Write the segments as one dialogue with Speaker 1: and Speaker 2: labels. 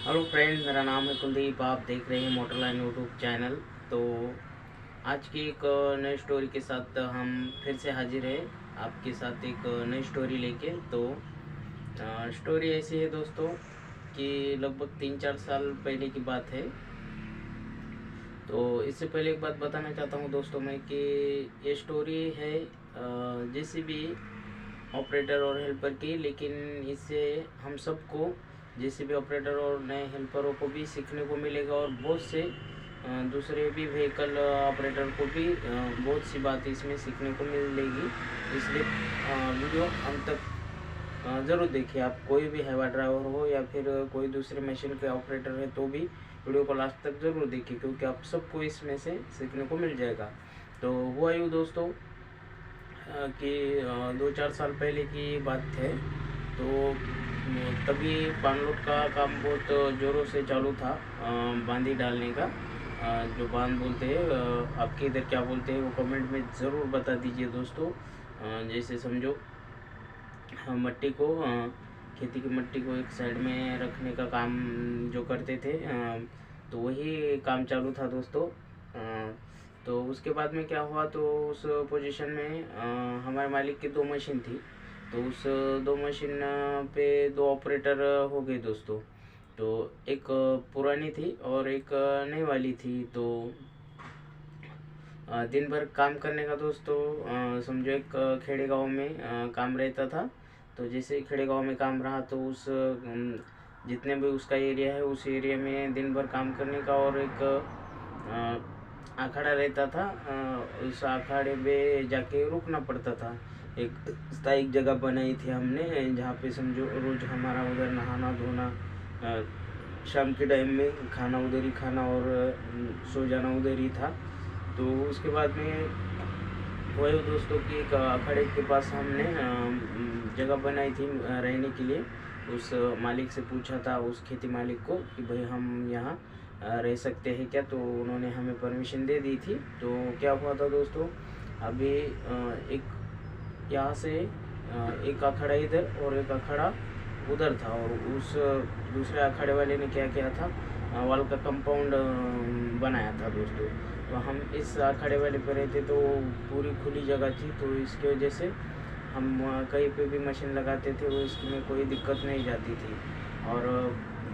Speaker 1: Hello friend, मेरा नाम है कुलदीप। आप देख रहे हैं मोटरलाइन यूट्यूब चैनल। तो आज की एक नई स्टोरी के साथ हम फिर से हाजिर है आपके साथ एक नई स्टोरी लेके। तो स्टोरी ऐसी है दोस्तों कि लगभग 3-4 साल पहले की बात है। तो इससे पहले एक बात बताना चाहता हूँ दोस्तों मैं कि ये स्टोरी है जेसीबी ऑपरेटर और हेल्पर की, लेकिन इससे हम सबको जेसीबी ऑपरेटर और नए हेल्परों को भी सीखने को मिलेगा और बहुत से दूसरे भी व्हीकल ऑपरेटर को भी बहुत सी बात इसमें सीखने को मिलेगी। इसलिए वीडियो अंत तक ज़रूर देखिए। आप कोई भी हैवा ड्राइवर हो या फिर कोई दूसरे मशीन के ऑपरेटर है तो भी वीडियो को लास्ट तक ज़रूर देखिए, क्योंकि आप सबको इसमें से सीखने को मिल जाएगा। तो हुआ यूँ दोस्तों कि 2-4 साल पहले की बात है। तो तभी पानलोट का काम बहुत ज़ोरों से चालू था, बांदी डालने का। जो बांध बोलते हैं, आपके इधर क्या बोलते हैं वो कमेंट में ज़रूर बता दीजिए दोस्तों। जैसे समझो मट्टी को, खेती की मट्टी को एक साइड में रखने का काम जो करते थे, तो वही काम चालू था दोस्तों। तो उसके बाद में क्या हुआ, तो उस पोजीशन में हमारे मालिक की 2 मशीन थी। तो उस 2 मशीन पे 2 ऑपरेटर हो गए दोस्तों। तो एक पुरानी थी और एक नई वाली थी। तो दिन भर काम करने का दोस्तों, समझो एक खेड़े गांव में काम रहता था। तो जैसे खेड़े गांव में काम रहा तो उस जितने भी उसका एरिया है उस एरिया में दिन भर काम करने का, और एक अखाड़ा रहता था। उस अखाड़े में जाके रुकना पड़ता था। एक स्थायी जगह बनाई थी हमने, जहाँ पे समझो रोज़ हमारा उधर नहाना धोना, शाम के टाइम में खाना उधर ही खाना और सो जाना उधर ही था। तो उसके बाद में वही दोस्तों की एक अखाड़े के पास हमने जगह बनाई थी रहने के लिए। उस मालिक से पूछा था, उस खेती मालिक को, कि भाई हम यहाँ रह सकते हैं क्या। तो उन्होंने हमें परमिशन दे दी थी। तो क्या हुआ था दोस्तों, अभी एक यहाँ से एक अखाड़ा इधर और एक अखाड़ा उधर था, और उस दूसरे अखाड़े वाले ने क्या किया था, वॉल का कंपाउंड बनाया था दोस्तों। तो हम इस अखाड़े वाले पे रहते तो पूरी खुली जगह थी, तो इसकी वजह से हम कहीं पे भी मशीन लगाते थे वो इसमें कोई दिक्कत नहीं जाती थी। और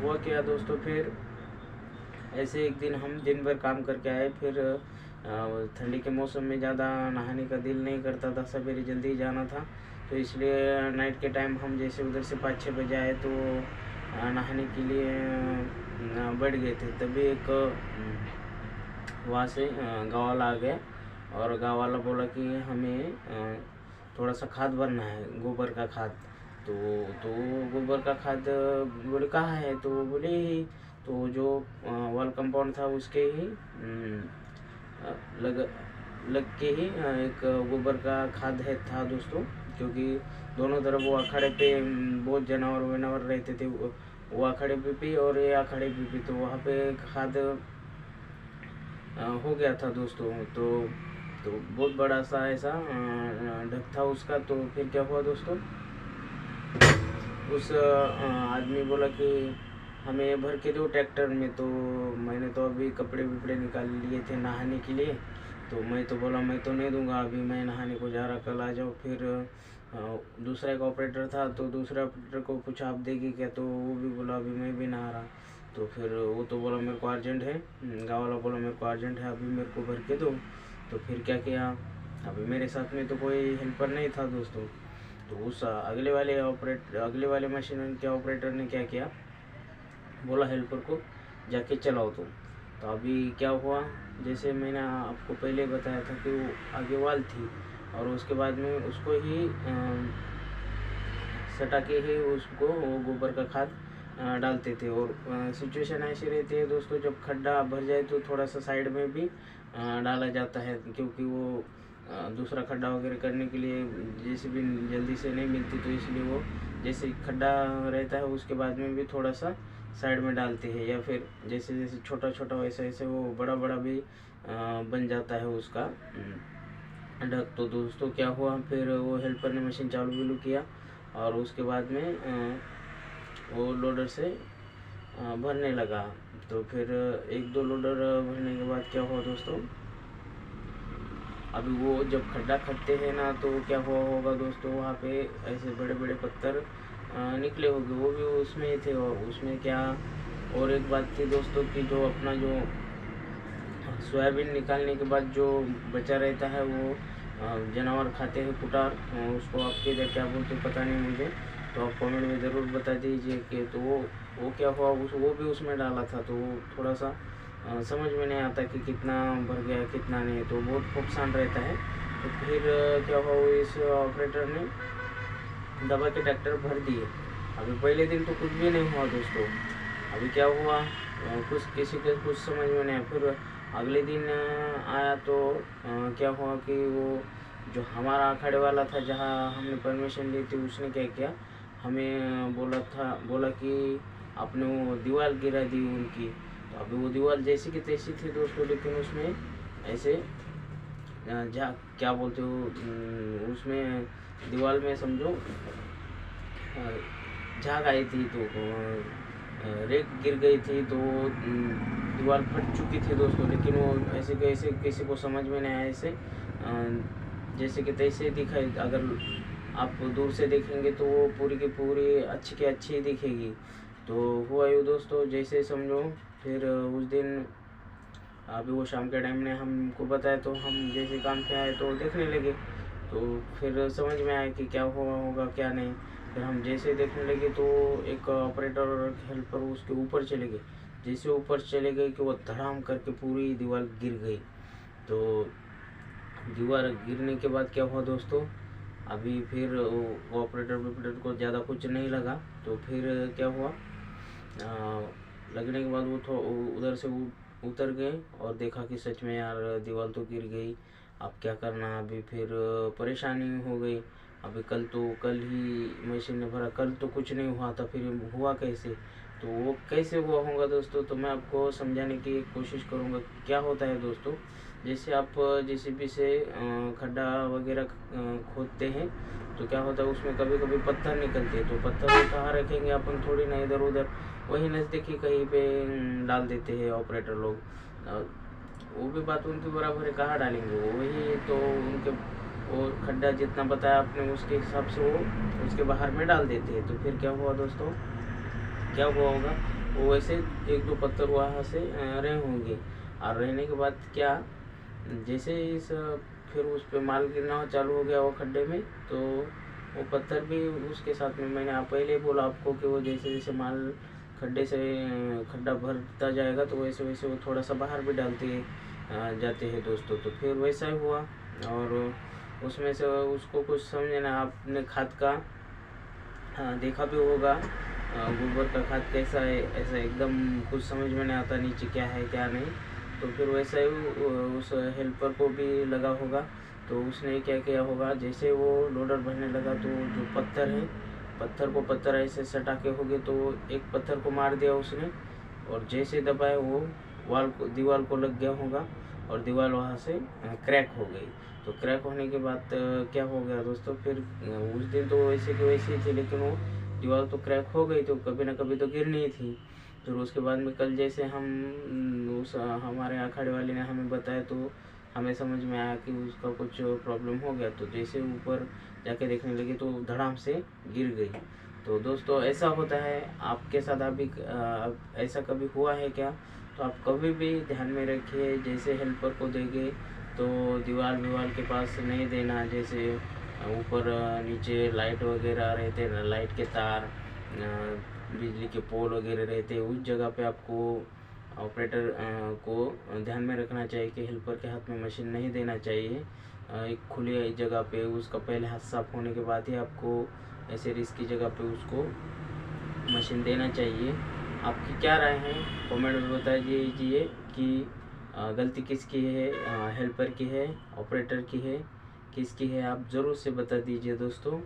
Speaker 1: हुआ क्या दोस्तों, फिर ऐसे एक दिन हम दिन भर काम करके आए। फिर ठंडी के मौसम में ज़्यादा नहाने का दिल नहीं करता था, सवेरे जल्दी ही जाना था। तो इसलिए नाइट के टाइम हम जैसे उधर से 5-6 बजे आए तो नहाने के लिए बैठ गए थे। तभी एक वहाँ से गाँव वाला आ गया, और गाँव वाला बोला कि हमें थोड़ा सा खाद भरना है, गोबर का खाद। तो गोबर का खाद बोले कहाँ है, तो बोले तो जो वॉल कंपाउंड था उसके ही लग लग के ही एक गोबर का खाद है था दोस्तों। क्योंकि दोनों तरफ वो अखाड़े पे बहुत जानवर वानवर रहते थे, वो अखाड़े पे भी और ये अखाड़े पे भी। तो वहाँ पे खाद हो गया था दोस्तों। तो बहुत बड़ा सा ऐसा ढक था उसका। तो फिर क्या हुआ दोस्तों, उस आदमी बोला कि हमें भर के दो ट्रैक्टर में। तो मैंने तो अभी कपड़े वपड़े निकाल लिए थे नहाने के लिए। तो मैं तो बोला मैं तो नहीं दूंगा, अभी मैं नहाने को जा रहा, कल आ जाओ। फिर दूसरा एक ऑपरेटर था, तो दूसरे ऑपरेटर को पूछा आप देगी क्या, तो वो भी बोला अभी मैं भी नहा रहा। तो फिर वो तो बोला मेरे को अर्जेंट है, गाँव वाला बोला मेरे को अर्जेंट है, अभी मेरे को भर के दो। तो फिर क्या किया, अभी मेरे साथ में तो कोई हेल्पर नहीं था दोस्तों। तो उस अगले वाले मशीन के ऑपरेटर ने क्या किया, बोला हेल्पर को जाके चलाओ तुम। तो अभी क्या हुआ, जैसे मैंने आपको पहले बताया था कि वो आगे वाल थी, और उसके बाद में उसको ही सटा के ही उसको वो गोबर का खाद डालते थे। और सिचुएशन ऐसी रहती है दोस्तों, जब खड्डा भर जाए तो थोड़ा सा साइड में भी डाला जाता है, क्योंकि वो दूसरा खड्डा वगैरह करने के लिए जैसे भी जल्दी से नहीं मिलती। तो इसलिए वो जैसे खड्डा रहता है उसके बाद में भी थोड़ा सा साइड में डालते हैं, या फिर जैसे जैसे छोटा छोटा वैसे वैसे वो बड़ा बड़ा भी बन जाता है उसका ढक। तो दोस्तों क्या हुआ, फिर वो हेल्पर ने मशीन चालू किया, और उसके बाद में वो लोडर से भरने लगा। तो फिर 1-2 लोडर भरने के बाद क्या हुआ दोस्तों, अभी वो जब खड्डा खोदते हैं ना तो क्या हुआ होगा दोस्तों, वहाँ पे ऐसे बड़े बड़े पत्थर निकले होंगे, वो भी उसमें ही थे। और उसमें क्या, और एक बात थी दोस्तों कि जो अपना जो सोयाबीन निकालने के बाद जो बचा रहता है वो जानवर खाते हैं, कुटार, उसको आपके इधर क्या बोलते पता नहीं मुझे, तो आप कमेंट में ज़रूर बता दीजिए कि तो वो क्या हुआ, वो भी उसमें डाला था। तो वो थोड़ा सा समझ में नहीं आता कि कितना भर गया कितना नहीं, तो बहुत नुकसान रहता है। तो फिर क्या हुआ, वो इस ऑपरेटर ने दबा के ट्रैक्टर भर दिए। अभी पहले दिन तो कुछ भी नहीं हुआ दोस्तों, अभी क्या हुआ कुछ किसी के कुछ समझ में नहीं आया। फिर अगले दिन आया तो क्या हुआ कि वो जो हमारा अखाड़े वाला था जहाँ हमने परमिशन ली थी, उसने क्या किया, हमें बोला कि आपने वो दीवार गिरा दी उनकी। तो अभी वो दीवार जैसी की तैसी थी दोस्तों, लेकिन उसमें ऐसे जा क्या बोलते हो, उसमें दीवार में समझो झाग आई थी, तो रेत गिर गई थी, तो दीवार फट चुकी थी दोस्तों। लेकिन वो ऐसे कैसे किसी को समझ में नहीं आया, ऐसे जैसे कि तैसे दिखाई, अगर आप दूर से देखेंगे तो वो पूरी की पूरी अच्छी की अच्छी दिखेगी। तो हुआ यूँ दोस्तों, जैसे समझो फिर उस दिन अभी वो शाम के टाइम ने हमको बताया, तो हम जैसे काम पे आए तो देखने लगे। तो फिर समझ में आया कि क्या हुआ होगा क्या नहीं। फिर हम जैसे देखने लगे तो एक ऑपरेटर और हेल्पर उसके ऊपर चले गए। जैसे ऊपर चले गए कि वो धड़ाम करके पूरी दीवार गिर गई। तो दीवार गिरने के बाद क्या हुआ दोस्तों, अभी फिर वो ऑपरेटर को ज़्यादा कुछ नहीं लगा। तो फिर क्या हुआ, लगने के बाद वो तो उधर से उतर गए और देखा कि सच में यार दीवार तो गिर गई, अब क्या करना। अभी फिर परेशानी हो गई। अभी कल ही मशीन ने भरा, कल तो कुछ नहीं हुआ था, फिर हुआ कैसे, तो वो कैसे हुआ होगा दोस्तों, तो मैं आपको समझाने की कोशिश करूँगा। क्या होता है दोस्तों, जैसे आप जेसीबी से खड्डा वगैरह खोदते हैं, तो क्या होता है उसमें कभी कभी पत्थर निकलते हैं। तो पत्थर को कहाँ रखेंगे अपन, थोड़ी ना इधर उधर, वही नज़दीकी कहीं पे डाल देते हैं ऑपरेटर लोग। वो भी बात उनकी बराबर है, कहाँ डालेंगे वो, वही तो उनके वो खड्डा जितना बताया आपने उसके हिसाब से वो उसके बाहर में डाल देते हैं। तो फिर क्या हुआ दोस्तों, क्या हुआ होगा, वो वैसे 1-2 पत्थर वहाँ से रहे होंगे। और रहने के बाद क्या, जैसे इस फिर उस पर माल गिरना चालू हो गया वो खड्डे में, तो वो पत्थर भी उसके साथ में, मैंने पहले बोला आपको कि वो जैसे जैसे माल खड्डे से खड्डा भरता जाएगा तो वैसे वैसे वो थोड़ा सा बाहर भी डालते जाते हैं दोस्तों। तो फिर वैसा ही हुआ, और उसमें से उसको कुछ समझना, आपने खाद का देखा भी होगा, गोबर का खाद कैसा है, ऐसा एकदम कुछ समझ में नहीं आता नीचे क्या है क्या नहीं। तो फिर वैसा ही उस हेल्पर को भी लगा होगा। तो उसने क्या किया होगा, जैसे वो लोडर भरने लगा तो जो पत्थर है, पत्थर ऐसे सटा के हो गए, तो एक पत्थर को मार दिया उसने, और जैसे दबाया वो दीवार को लग गया होगा, और दीवार वहाँ से क्रैक हो गई। तो क्रैक होने के बाद क्या हो गया दोस्तों, फिर उस दिन तो वैसे की वैसी थी, लेकिन वो दीवार तो क्रैक हो गई, तो कभी ना कभी तो गिरनी ही थी। फिर उसके बाद में कल जैसे हमारे अखाड़े वाले ने हमें बताया, तो हमें समझ में आया कि उसका कुछ प्रॉब्लम हो गया। तो जैसे ऊपर जाके देखने लगे तो धड़ाम से गिर गई। तो दोस्तों ऐसा होता है, आपके साथ अभी ऐसा कभी हुआ है क्या, तो आप कभी भी ध्यान में रखिए, जैसे हेल्पर को देंगे तो दीवार के पास नहीं देना। जैसे ऊपर नीचे लाइट वगैरह रहते हैं, लाइट के तार, बिजली के पोल वगैरह रहते हैं, उस जगह पे आपको ऑपरेटर को ध्यान में रखना चाहिए कि हेल्पर के हाथ में मशीन नहीं देना चाहिए। एक खुली जगह पे उसका पहले हाथ साफ होने के बाद ही आपको ऐसे रिस्की जगह पे उसको मशीन देना चाहिए। आपकी क्या राय है, कमेंट में बता दीजिए कि गलती किसकी है, हेल्पर की है, ऑपरेटर की है, किसकी है, आप ज़रूर से बता दीजिए दोस्तों।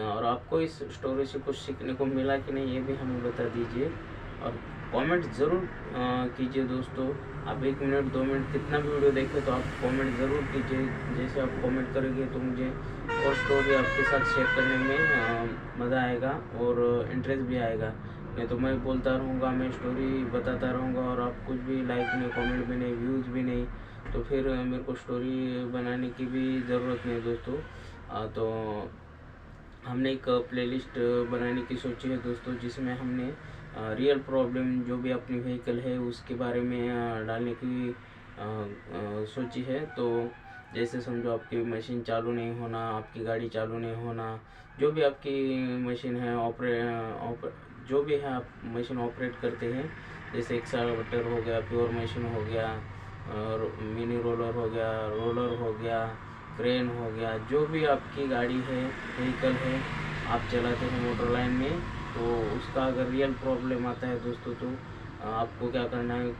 Speaker 1: और आपको इस स्टोरी से कुछ सीखने को मिला कि नहीं, ये भी हमें बता दीजिए। और कमेंट ज़रूर कीजिए दोस्तों। आप 1 मिनट 2 मिनट कितना भी वीडियो देखें, तो आप कमेंट ज़रूर कीजिए। जैसे आप कमेंट करेंगे तो मुझे और स्टोरी आपके साथ शेयर करने में मज़ा आएगा और इंटरेस्ट भी आएगा। नहीं तो मैं बोलता रहूँगा, मैं स्टोरी बताता रहूँगा और आप कुछ भी लाइक नहीं, कमेंट भी नहीं, व्यूज़ भी नहीं, तो फिर मेरे को स्टोरी बनाने की भी ज़रूरत नहीं दोस्तों। तो हमने एक प्लेलिस्ट बनाने की सोची है दोस्तों, जिसमें हमने रियल प्रॉब्लम जो भी अपनी व्हीकल है उसके बारे में डालने की सोची है। तो जैसे समझो आपकी मशीन चालू नहीं होना, आपकी गाड़ी चालू नहीं होना, जो भी आपकी मशीन है जो भी है आप मशीन ऑपरेट करते हैं, जैसे एक्सेलेरेटर हो गया, प्योर मशीन हो गया, और मिनी रोलर हो गया, क्रेन हो गया, जो भी आपकी गाड़ी है, व्हीकल है, आप चलाते हैं मोटर लाइन में, तो उसका अगर रियल प्रॉब्लम आता है दोस्तों, तो आपको क्या करना है,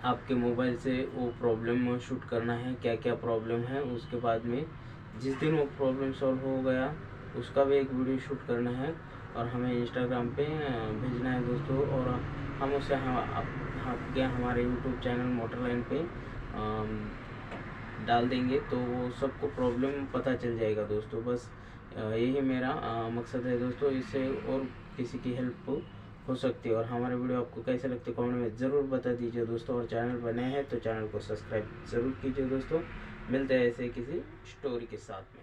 Speaker 1: आपके मोबाइल से वो प्रॉब्लम शूट करना है, क्या क्या प्रॉब्लम है। उसके बाद में जिस दिन वो प्रॉब्लम सॉल्व हो गया उसका भी एक वीडियो शूट करना है और हमें इंस्टाग्राम पे भेजना है दोस्तों, और हम उसे आपके हमारे यूट्यूब चैनल मोटर लाइन पे डाल देंगे, तो वो सबको प्रॉब्लम पता चल जाएगा दोस्तों। बस यही मेरा मकसद है दोस्तों, इससे और किसी की हेल्प हो सकती है। और हमारे वीडियो आपको कैसे लगते कमेंट में ज़रूर बता दीजिए दोस्तों, और चैनल बने हैं तो चैनल को सब्सक्राइब ज़रूर कीजिए दोस्तों। मिलते हैं ऐसे किसी स्टोरी के साथ में।